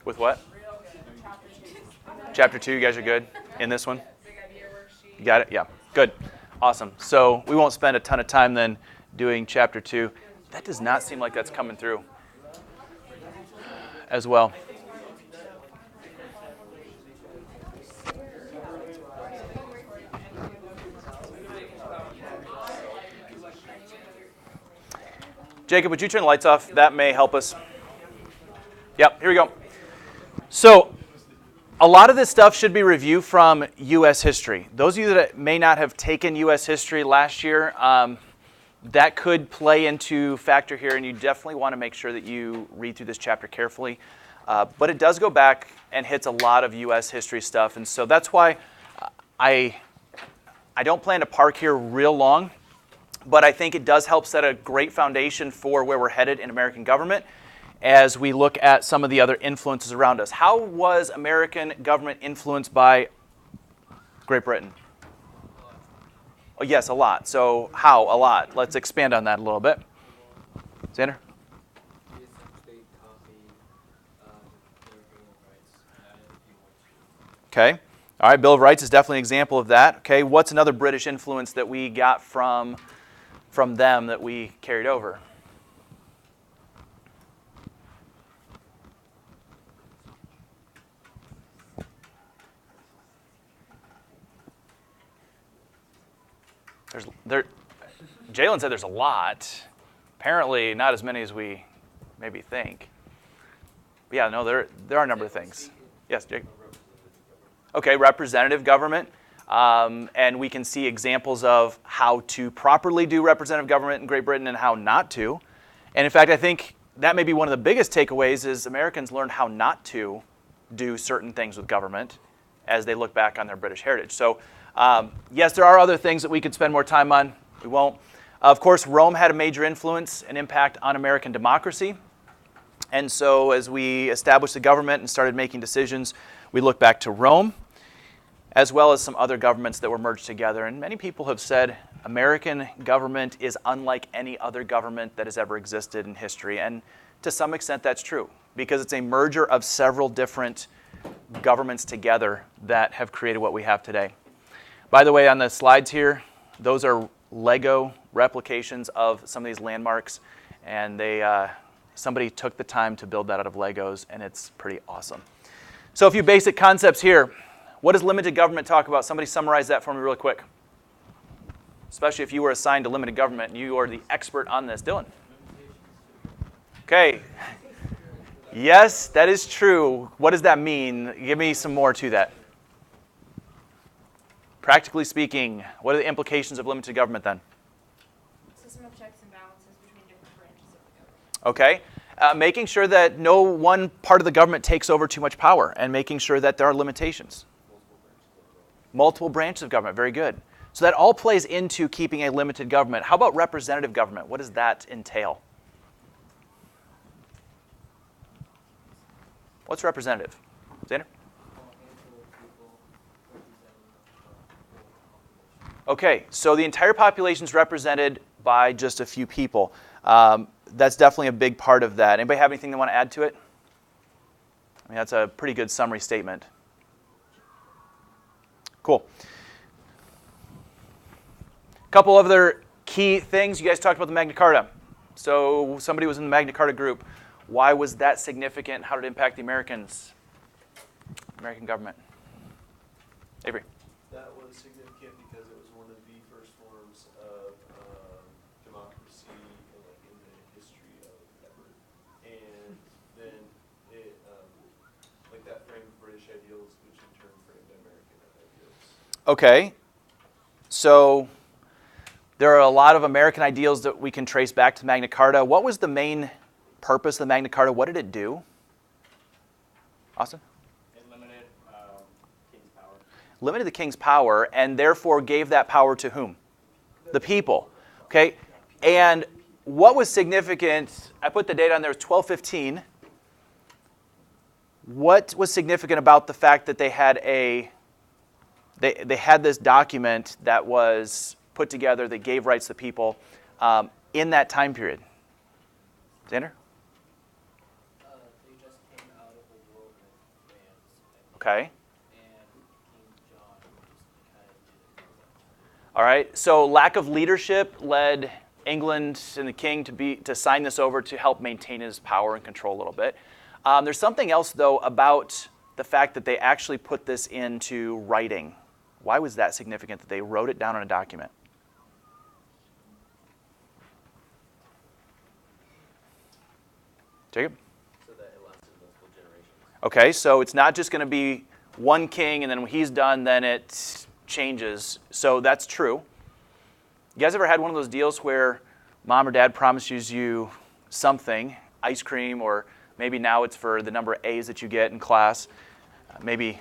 With what? Chapter 2, you guys are good in this one? You got it? Yeah. Good. Awesome. So we won't spend a ton of time then doing chapter 2. That does not seem like that's coming through as well. Jacob, would you turn the lights off? That may help us. Yep, here we go. So a lot of this stuff should be reviewed from U.S. history. Those of you that may not have taken U.S. history last year, that could play into factor here, and you definitely want to make sure that you read through this chapter carefully. But it does go back and hits a lot of U.S. history stuff, and so that's why I don't plan to park here real long, but I think it does help set a great foundation for where we're headed in American government as we look at some of the other influences around us. How was American government influenced by Great Britain? Oh, yes, a lot. So how a lot? Let's expand on that a little bit. Xander? Okay. All right, Bill of Rights is definitely an example of that. Okay, what's another British influence that we got from them that we carried over? Jalen said there's a lot. Apparently not as many as we maybe think. But yeah, no, there are a number of things. Yes, Jake? Okay, representative government. And we can see examples of how to properly do representative government in Great Britain and how not to. And in fact, I think that may be one of the biggest takeaways is Americans learned how not to do certain things with government as they look back on their British heritage. So yes, there are other things that we could spend more time on. We won't. Of course, Rome had a major influence and impact on American democracy. And so as we established the government and started making decisions, we look back to Rome, as well as some other governments that were merged together. And many people have said American government is unlike any other government that has ever existed in history. And to some extent, that's true, because it's a merger of several different governments together that have created what we have today. By the way, on the slides here, those are Lego replications of some of these landmarks, and somebody took the time to build that out of Legos, and it's pretty awesome. So a few basic concepts here. What does limited government talk about? Somebody summarize that for me real quick. Especially if you were assigned to limited government and you are the expert on this. Dylan. Okay. Yes, that is true. What does that mean? Give me some more to that. Practically speaking, what are the implications of limited government then? System of checks and balances between different branches of the government. Okay. Making sure that no one part of the government takes over too much power and making sure that there are limitations. Multiple branches of government. Very good. So that all plays into keeping a limited government. How about representative government? What does that entail? What's representative? Xander? Okay, so the entire population is represented by just a few people. That's definitely a big part of that. Anybody have anything they want to add to it? I mean, that's a pretty good summary statement. Cool. A couple other key things. You guys talked about the Magna Carta. So somebody was in the Magna Carta group. Why was that significant? How did it impact the American government? Avery. That was significant because it was one of the first forms of democracy in the history of ever. And then it, that framed British ideals, which in turn framed American ideals. Okay. So there are a lot of American ideals that we can trace back to Magna Carta. What was the main purpose of the Magna Carta? What did it do? Austin? It limited king's power. Limited the king's power and therefore gave that power to whom? The people. Okay? And what was significant, I put the date on there, 1215. What was significant about the fact that they had they had this document that was put together that gave rights to people in that time period? Xander? They just came out of a world Okay. And King John just kind of did it. All right. So lack of leadership led England and the king to sign this over to help maintain his power and control a little bit. There's something else, though, about the fact that they actually put this into writing. Why was that significant that they wrote it down on a document? Jacob? So that it lasted multiple generations. Okay, so it's not just going to be one king, and then when he's done, then it changes. So that's true. You guys ever had one of those deals where mom or dad promises you something, ice cream, or maybe now it's for the number of A's that you get in class? Maybe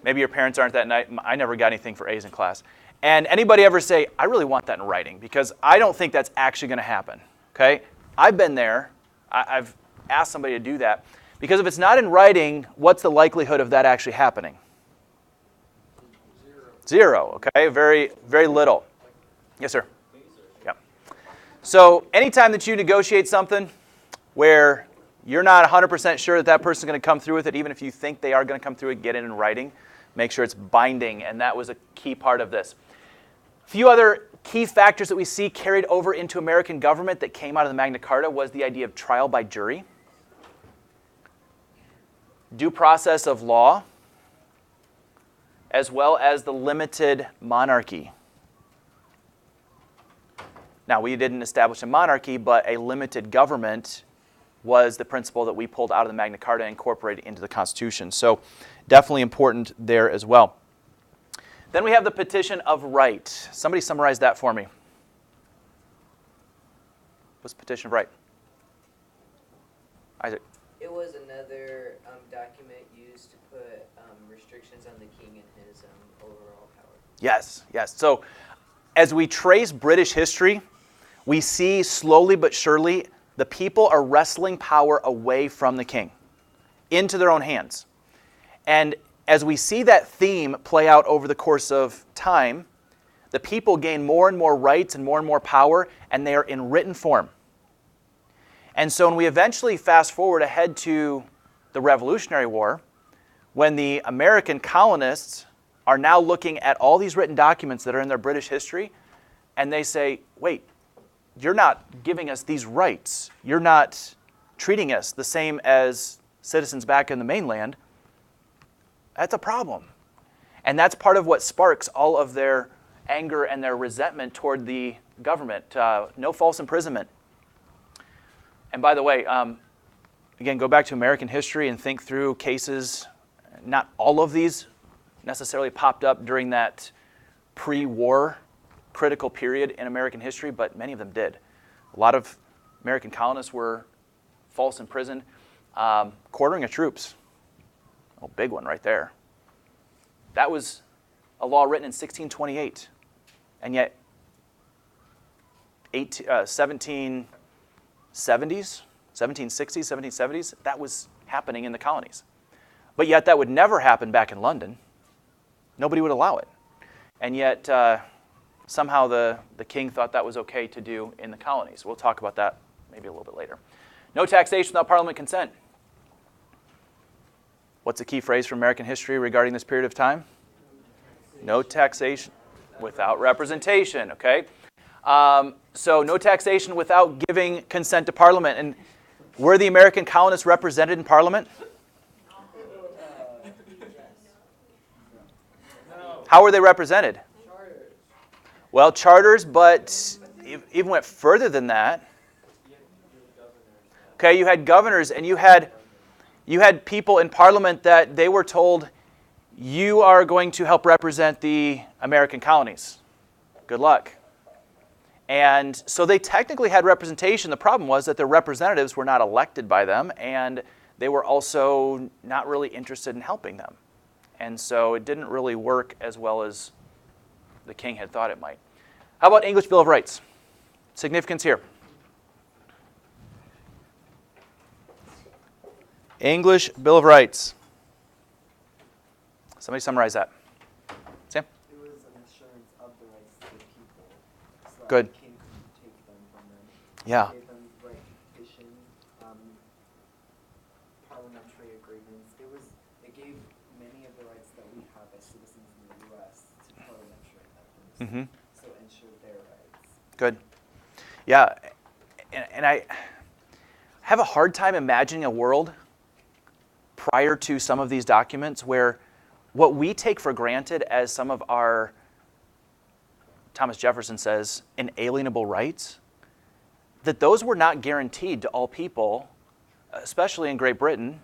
your parents aren't that nice. I never got anything for A's in class. And anybody ever say, I really want that in writing because I don't think that's actually going to happen. Okay? I've been there. I've asked somebody to do that. Because if it's not in writing, what's the likelihood of that actually happening? Zero, okay? Very, very little. Yes, sir? Yeah. So anytime that you negotiate something where you're not 100% sure that that person's going to come through with it, even if you think they are going to come through it, get it in writing. Make sure it's binding, and that was a key part of this. A few other key factors that we see carried over into American government that came out of the Magna Carta was the idea of trial by jury, due process of law, as well as the limited monarchy. Now, we didn't establish a monarchy, but a limited government was the principle that we pulled out of the Magna Carta and incorporated into the Constitution. So definitely important there as well. Then we have the Petition of Right. Somebody summarize that for me. What's Petition of Right? Isaac. It was another document used to put restrictions on the king and his overall power. Yes, yes. So as we trace British history, we see slowly but surely the people are wresting power away from the king into their own hands. And as we see that theme play out over the course of time, the people gain more and more rights and more power, and they are in written form. And so when we eventually fast forward ahead to the Revolutionary War, when the American colonists are now looking at all these written documents that are in their British history, and they say, wait, you're not giving us these rights. You're not treating us the same as citizens back in the mainland. That's a problem. And that's part of what sparks all of their anger and their resentment toward the government. No false imprisonment. And by the way, again, go back to American history and think through cases. Not all of these necessarily popped up during that pre-war critical period in American history, but many of them did. A lot of American colonists were false imprisoned. Quartering of troops. A big one right there. That was a law written in 1628. And yet, 1760s, 1770s, that was happening in the colonies. But yet that would never happen back in London. Nobody would allow it. And yet, somehow the king thought that was okay to do in the colonies. We'll talk about that maybe a little bit later. No taxation without parliament consent. What's the key phrase from American history regarding this period of time? No taxation without representation, okay? So no taxation without giving consent to Parliament. And were the American colonists represented in Parliament? How were they represented? Well, charters, but even went further than that. Okay, you had governors, and you had people in Parliament that they were told, you are going to help represent the American colonies. Good luck. And so they technically had representation. The problem was that their representatives were not elected by them, and they were also not really interested in helping them. And so it didn't really work as well as the king had thought it might. How about English Bill of Rights? Significance here. English Bill of Rights. Somebody summarize that. Sam? It was an assurance of the rights to the people. So that Good. the king couldn't take them from them. Yeah. It gave them the right to petition, parliamentary agreements. It gave the rights that we have as citizens in the U.S. to parliamentary members. Mm-hmm. So ensure their rights. Good. Yeah, and I have a hard time imagining a world prior to some of these documents where what we take for granted as some of our, Thomas Jefferson says, inalienable rights, that those were not guaranteed to all people, especially in Great Britain.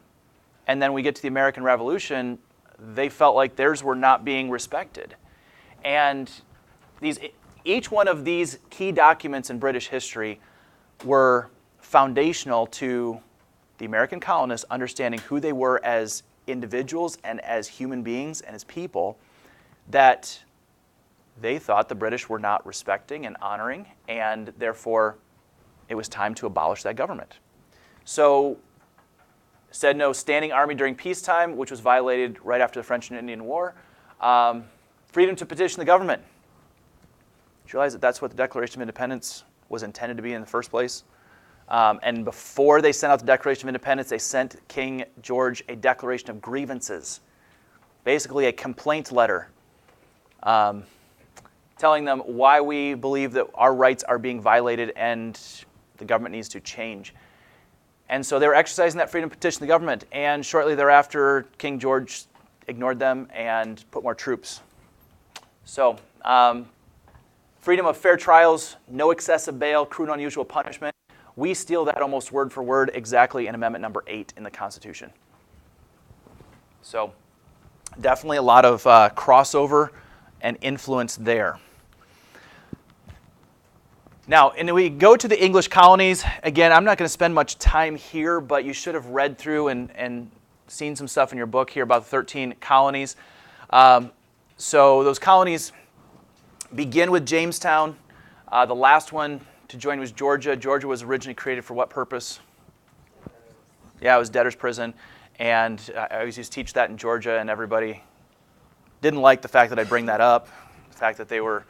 And then we get to the American Revolution, they felt like theirs were not being respected. And each one of these key documents in British history were foundational to the American colonists understanding who they were as individuals and as human beings and as people that they thought the British were not respecting and honoring, and therefore it was time to abolish that government. So, said no standing army during peacetime, which was violated right after the French and Indian War. Freedom to petition the government. Did you realize that that's what the Declaration of Independence was intended to be in the first place? And before they sent out the Declaration of Independence, they sent King George a declaration of grievances, basically a complaint letter, telling them why we believe that our rights are being violated and the government needs to change. And so they were exercising that freedom to petition the government, and shortly thereafter, King George ignored them and put more troops. So, freedom of fair trials, no excessive bail, cruel and unusual punishment. We steal that almost word for word exactly in Amendment number 8 in the Constitution. So, definitely a lot of crossover and influence there. Now, and we go to the English colonies. Again, I'm not going to spend much time here, but you should have read through and seen some stuff in your book here about the 13 colonies. So those colonies begin with Jamestown. The last one to join was Georgia. Georgia was originally created for what purpose? Yeah, it was debtor's prison. And I always used to teach that in Georgia, and everybody didn't like the fact that I bring that up, the fact that they were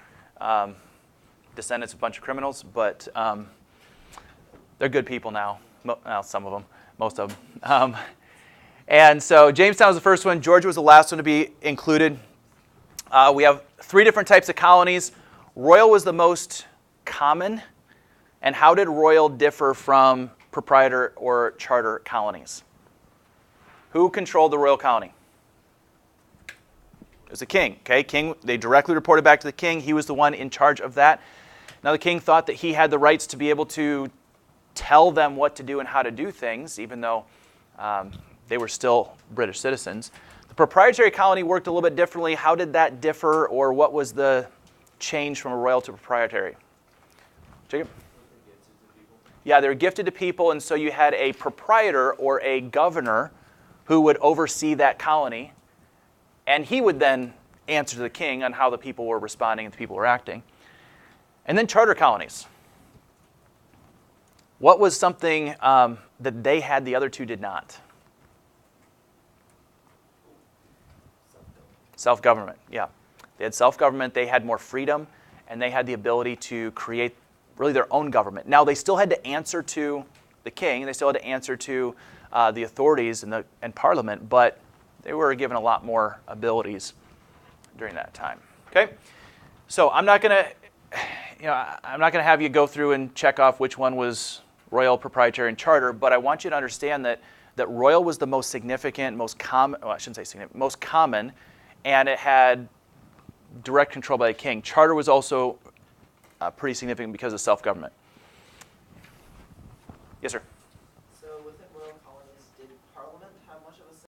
descendants of a bunch of criminals, but they're good people now. Well, some of them, most of them. And so Jamestown was the first one. Georgia was the last one to be included. We have 3 different types of colonies. Royal was the most common. And how did royal differ from proprietor or charter colonies? Who controlled the royal colony? It was the king. Okay, king. They directly reported back to the king. He was the one in charge of that. Now the king thought that he had the rights to be able to tell them what to do and how to do things, even though they were still British citizens. The proprietary colony worked a little bit differently. How did that differ, or what was the change from a royal to proprietary? Jacob? Yeah, they were gifted to people, and so you had a proprietor or a governor who would oversee that colony, and he would then answer to the king on how the people were responding and the people were acting. And then charter colonies. What was something that they had the other 2 did not? Self-government, yeah. They had self-government, they had more freedom, and they had the ability to create really their own government. Now, they still had to answer to the king, they still had to answer to the authorities and Parliament, but they were given a lot more abilities during that time. Okay? So I'm not going to have you go through and check off which one was royal, proprietary, and charter, but I want you to understand that royal was the most significant, most common, well, I shouldn't say significant, most common, and it had direct control by the king. Charter was also pretty significant because of self-government. Yes, sir?